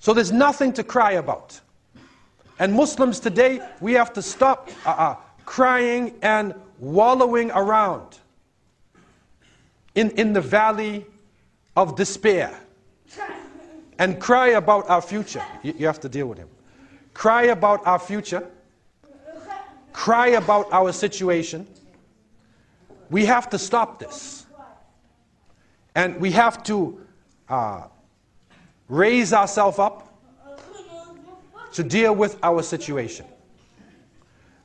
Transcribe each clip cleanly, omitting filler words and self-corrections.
So there's nothing to cry about. And Muslims today, we have to stop crying and wallowing around in the valley of despair and cry about our future. You have to deal with him. Cry about our future. Cry about our situation. We have to stop this. And we have to raise ourselves up to deal with our situation.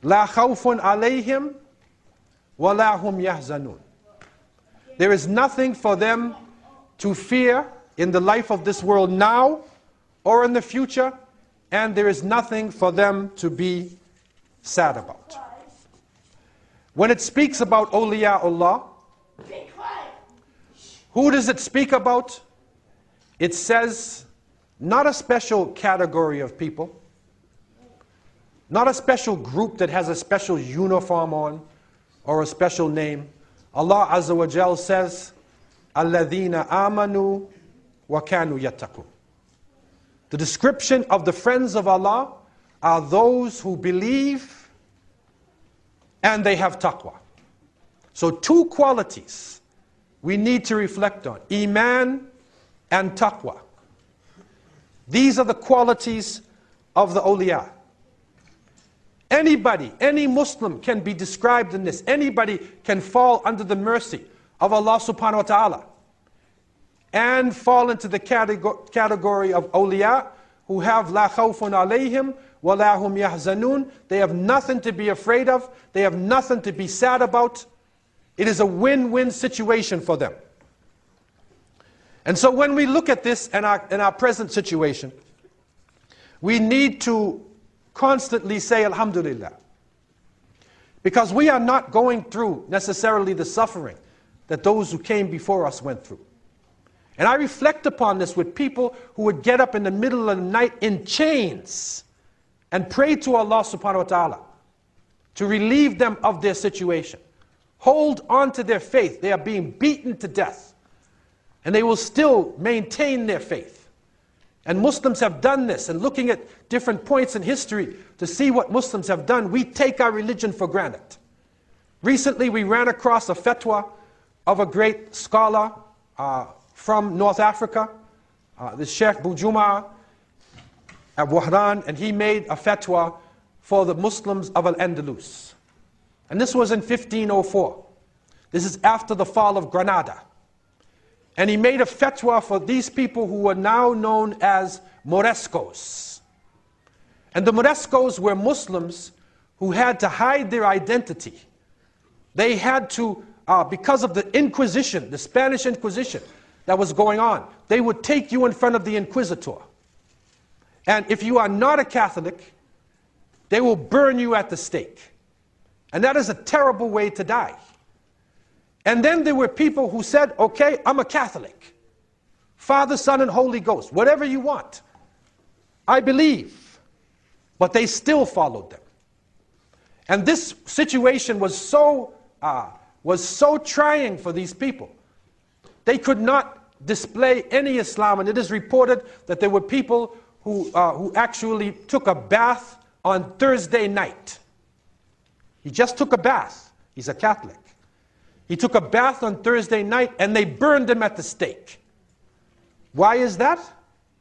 La khawfun alayhim wa la hum yahzanun. There is nothing for them to fear in the life of this world now or in the future, and there is nothing for them to be sad about. When it speaks about awliyaullah, who does it speak about? It says not a special category of people, not a special group that has a special uniform on or a special name. Allah Azza wa Jal says, Alladhina amanu wa kanu yattaqun. The description of the friends of Allah are those who believe and they have taqwa. So two qualities we need to reflect on: Iman and taqwa. These are the qualities of the awliya. Anybody, any Muslim can be described in this. Anybody can fall under the mercy of Allah subhanahu wa ta'ala and fall into the category of awliya who have la khawfun alayhim wa la hum yahzanun. They have nothing to be afraid of. They have nothing to be sad about. It is a win-win situation for them. And so when we look at this in our present situation, we need to constantly say Alhamdulillah. Because we are not going through necessarily the suffering that those who came before us went through. And I reflect upon this with people who would get up in the middle of the night in chains and pray to Allah subhanahu wa ta'ala to relieve them of their situation. Hold on to their faith. They are being beaten to death. And they will still maintain their faith. And Muslims have done this, and looking at different points in history to see what Muslims have done, we take our religion for granted. Recently we ran across a fatwa of a great scholar from North Africa, the Sheikh Bujuma Abu Wahran, and he made a fatwa for the Muslims of Al-Andalus. And this was in 1504. This is after the fall of Granada. And he made a fatwa for these people who are now known as Morescos. And the Morescos were Muslims who had to hide their identity. They had to, because of the Inquisition, the Spanish Inquisition that was going on, they would take you in front of the Inquisitor. And if you are not a Catholic, they will burn you at the stake. And that is a terrible way to die. And then there were people who said, okay, I'm a Catholic. Father, Son, and Holy Ghost, whatever you want. I believe. But they still followed them. And this situation was so trying for these people. They could not display any Islam. And it is reported that there were people who actually took a bath on Thursday night. He just took a bath. He's a Catholic. He took a bath on Thursday night and they burned him at the stake. Why is that?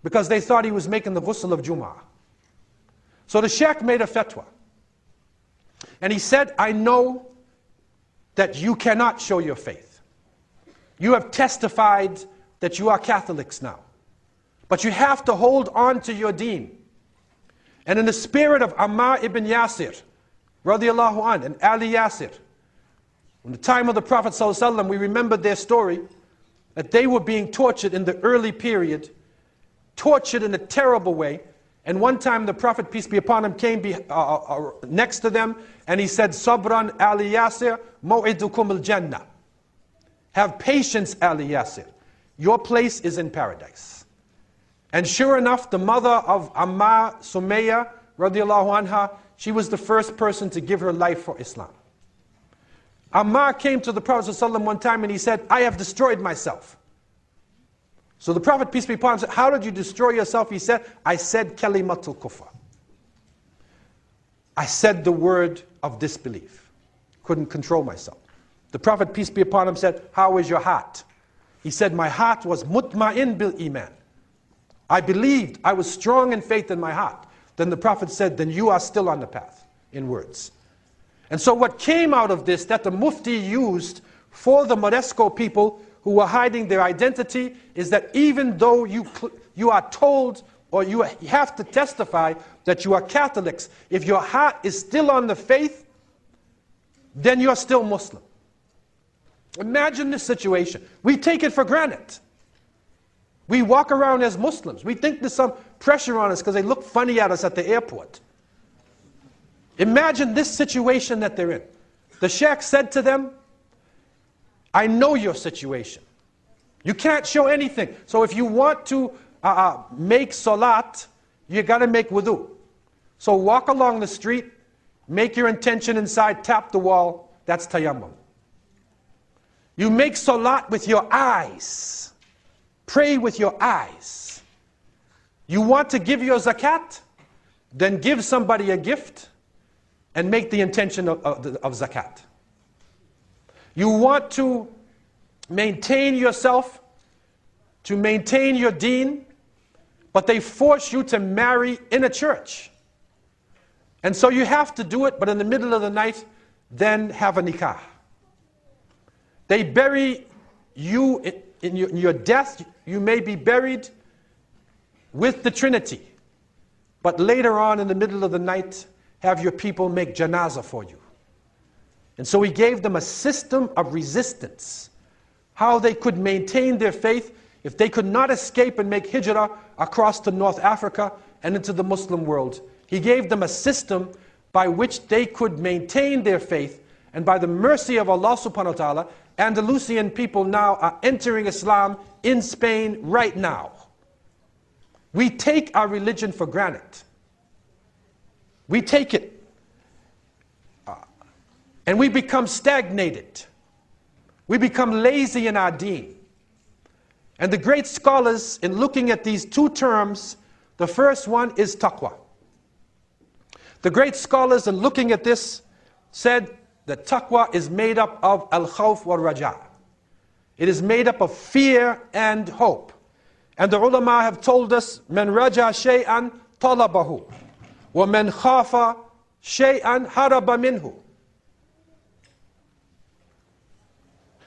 Because they thought he was making the ghusl of Jum'ah. So the Sheikh made a fatwa. And he said, I know that you cannot show your faith. You have testified that you are Catholics now. But you have to hold on to your deen. And in the spirit of Ammar ibn Yasir, radiallahu anh, and Ali Yasir, in the time of the Prophet ﷺ, we remember their story, that they were being tortured in the early period, tortured in a terrible way. And one time the Prophet, peace be upon him, came next to them, and he said, Sabran Ali Yasir, maw'idukum al-jannah. Have patience, Ali Yasir. Your place is in paradise. And sure enough, the mother of Ammar, Sumayya, radiallahu anha, she was the first person to give her life for Islam. Ammar came to the Prophet ﷺ one time and he said, I have destroyed myself. So the Prophet, peace be upon him, said, how did you destroy yourself? He said, I said kalimatul kufr. I said the word of disbelief. Couldn't control myself. The Prophet, peace be upon him, said, how is your heart? He said, my heart was mutma'in bil iman. I believed, I was strong in faith in my heart. Then the Prophet said, then you are still on the path, in words. And so what came out of this, that the Mufti used for the Moresco people who were hiding their identity, is that even though you are told, or you have to testify that you are Catholics, if your heart is still on the faith, then you're still Muslim. Imagine this situation. We take it for granted. We walk around as Muslims. We think there's some pressure on us because they look funny at us at the airport. Imagine this situation that they're in. The Sheikh said to them, I know your situation. You can't show anything. So if you want to make salat, you got to make wudu. So walk along the street, make your intention inside, tap the wall. That's tayammum. You make salat with your eyes. Pray with your eyes. You want to give your zakat? Then give somebody a gift and make the intention of zakat. You want to maintain yourself, to maintain your deen, but they force you to marry in a church. And so you have to do it, but in the middle of the night, then have a nikah. They bury you in your death. You may be buried with the Trinity. But later on in the middle of the night, have your people make janazah for you. And so he gave them a system of resistance, how they could maintain their faith if they could not escape and make hijrah across to North Africa and into the Muslim world. He gave them a system by which they could maintain their faith, and by the mercy of Allah subhanahu wa ta'ala, Andalusian people now are entering Islam in Spain right now. We take our religion for granted. We take it. And we become stagnated. We become lazy in our deen. And the great scholars, in looking at these two terms, the first one is taqwa. The great scholars, in looking at this, said that taqwa is made up of al-khawf wal-raja. It is made up of fear and hope. And the ulama have told us, man raja shay'an talabahu, wa man khafa shay'an haraba minhu.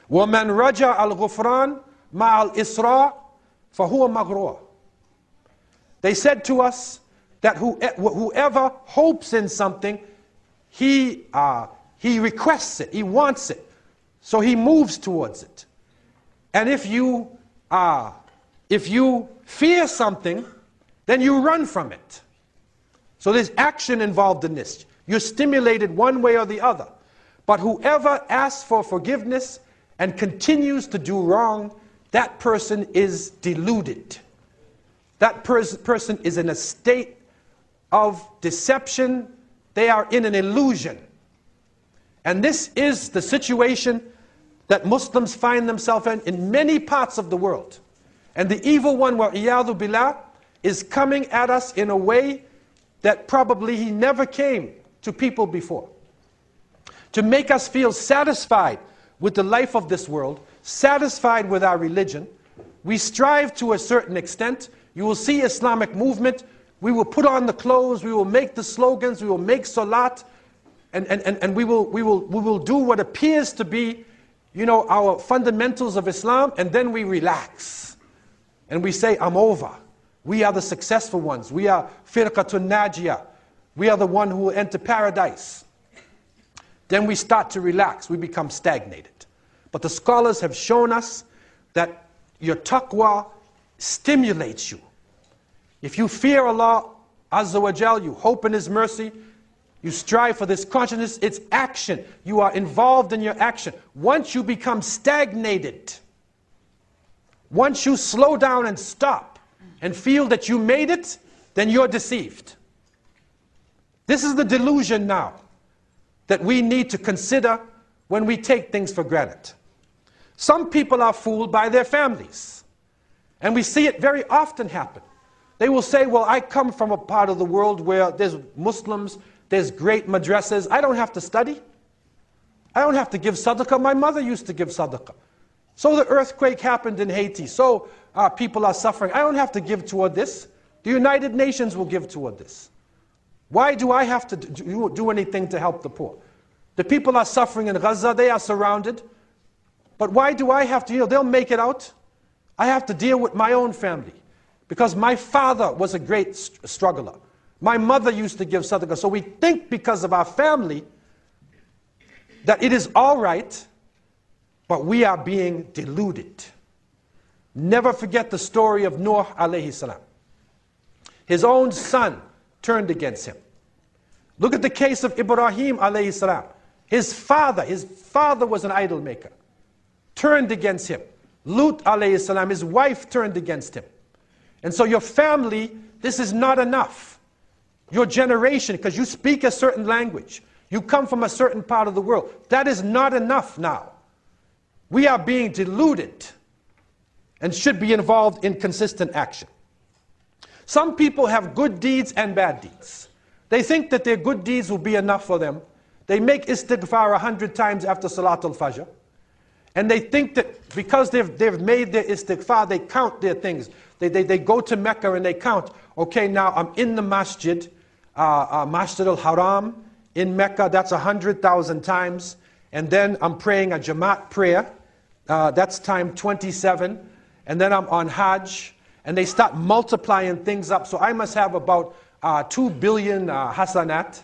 Wa man raja al-ghufran ma'al isra fahuwa maghrur. They said to us that whoever hopes in something, he requests it, he wants it, so he moves towards it. And if you fear something, then you run from it. So there's action involved in this. You're stimulated one way or the other. But whoever asks for forgiveness and continues to do wrong, that person is deluded. That person is in a state of deception. They are in an illusion. And this is the situation that Muslims find themselves in many parts of the world. And the evil one, wa'iyadhu billah, is coming at us in a way that probably he never came to people before. To make us feel satisfied with the life of this world, satisfied with our religion. We strive to a certain extent. You will see Islamic movement. We will put on the clothes, we will make the slogans, we will make salat, and we will do what appears to be, you know, our fundamentals of Islam, and then we relax. And we say, I'm over. We are the successful ones. We are firqatun najiyah. We are the one who will enter paradise. Then we start to relax. We become stagnated. But the scholars have shown us that your taqwa stimulates you. If you fear Allah Azza wa Jal, you hope in His mercy, you strive for this consciousness, it's action. You are involved in your action. Once you become stagnated, once you slow down and stop and feel that you made it, then you're deceived. This is the delusion now that we need to consider when we take things for granted. Some people are fooled by their families. And we see it very often happen. They will say, well, I come from a part of the world where there's Muslims, there's great madrasas. I don't have to study. I don't have to give sadaqah. My mother used to give sadaqah. So the earthquake happened in Haiti. So people are suffering. I don't have to give toward this. The United Nations will give toward this. Why do I have to do anything to help the poor? The people are suffering in Gaza. They are surrounded. But why do I have to, they'll make it out. I have to deal with my own family. Because my father was a great struggler. My mother used to give sadaqah. So we think because of our family that it is all right, but we are being deluded. Never forget the story of Nuh alayhi salam. His own son turned against him. Look at the case of Ibrahim alayhi salam. His father was an idol maker. Turned against him. Lut alayhi salam, his wife turned against him. And so your family, this is not enough. Your generation, because you speak a certain language. You come from a certain part of the world. That is not enough now. We are being deluded and should be involved in consistent action. Some people have good deeds and bad deeds. They think that their good deeds will be enough for them. They make istighfar 100 times after Salatul Fajr. And they think that because they've made their istighfar, they count their things. They go to Mecca and they count. Okay, now I'm in the masjid, Masjid al-Haram in Mecca. That's 100,000 times. And then I'm praying a Jamaat prayer. That's time 27. And then I'm on Hajj. And they start multiplying things up. So I must have about 2 billion hasanat.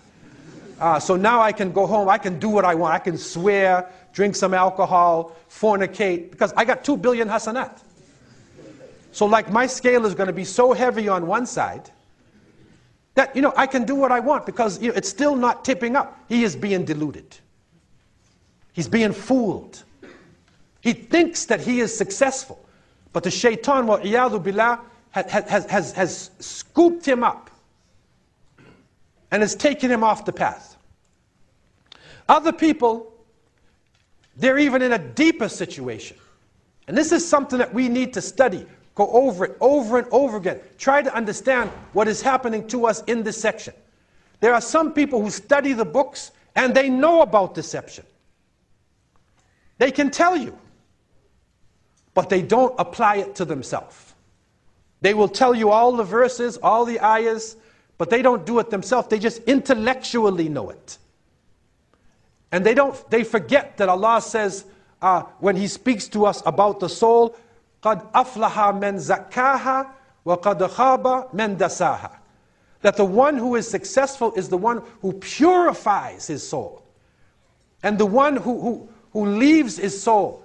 So now I can go home. I can do what I want. I can swear, drink some alcohol, fornicate. Because I got 2 billion hasanat. So like my scale is going to be so heavy on one side that, I can do what I want because it's still not tipping up. He is being deluded. He's being fooled. He thinks that he is successful. But the shaitan, wa'iyadu billah, has scooped him up and has taken him off the path. Other people, they're even in a deeper situation. And this is something that we need to study. Go over it over and over again. Try to understand what is happening to us in this section. There are some people who study the books and they know about deception. They can tell you, but they don't apply it to themselves. They will tell you all the verses, all the ayahs, but they don't do it themselves. They just intellectually know it. And they forget that Allah says, when He speaks to us about the soul, قَدْ أَفْلَحَ مَنْ زَكَّاهَا وَقَدْ خَابَ مَنْ دَسَاهَا. That the one who is successful is the one who purifies his soul. And the one who leaves his soul,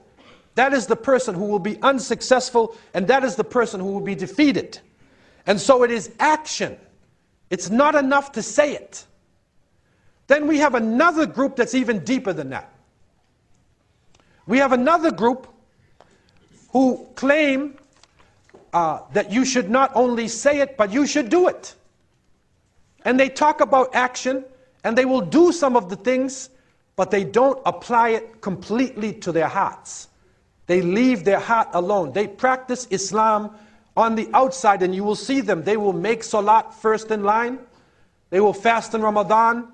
that is the person who will be unsuccessful, and that is the person who will be defeated. And so it is action. It's not enough to say it. Then we have another group that's even deeper than that. We have another group who claim that you should not only say it, but you should do it. And they talk about action, and they will do some of the things, but they don't apply it completely to their hearts. They leave their heart alone. They practice Islam on the outside, and you will see them. They will make salat first in line. They will fast in Ramadan.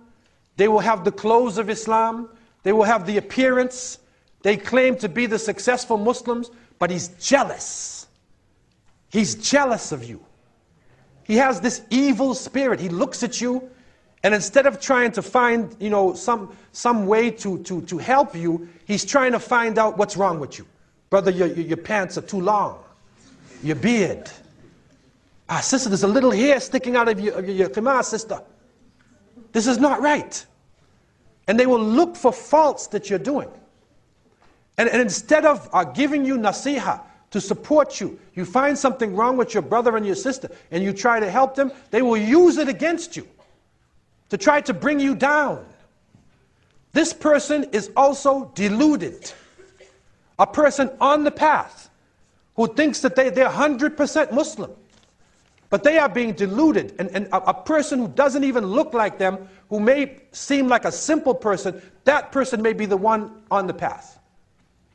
They will have the clothes of Islam. They will have the appearance. They claim to be the successful Muslims, but he's jealous. He's jealous of you. He has this evil spirit. He looks at you, and instead of trying to find, some way to help you, he's trying to find out what's wrong with you. Brother, your pants are too long. Your beard. Sister, there's a little hair sticking out of your khimar, sister. This is not right. And they will look for faults that you're doing. And instead of giving you nasiha to support you, you find something wrong with your brother and your sister, and you try to help them, they will use it against you to try to bring you down. This person is also deluded. A person on the path who thinks that they're 100% Muslim. But they are being deluded. And a person who doesn't even look like them, who may seem like a simple person, that person may be the one on the path.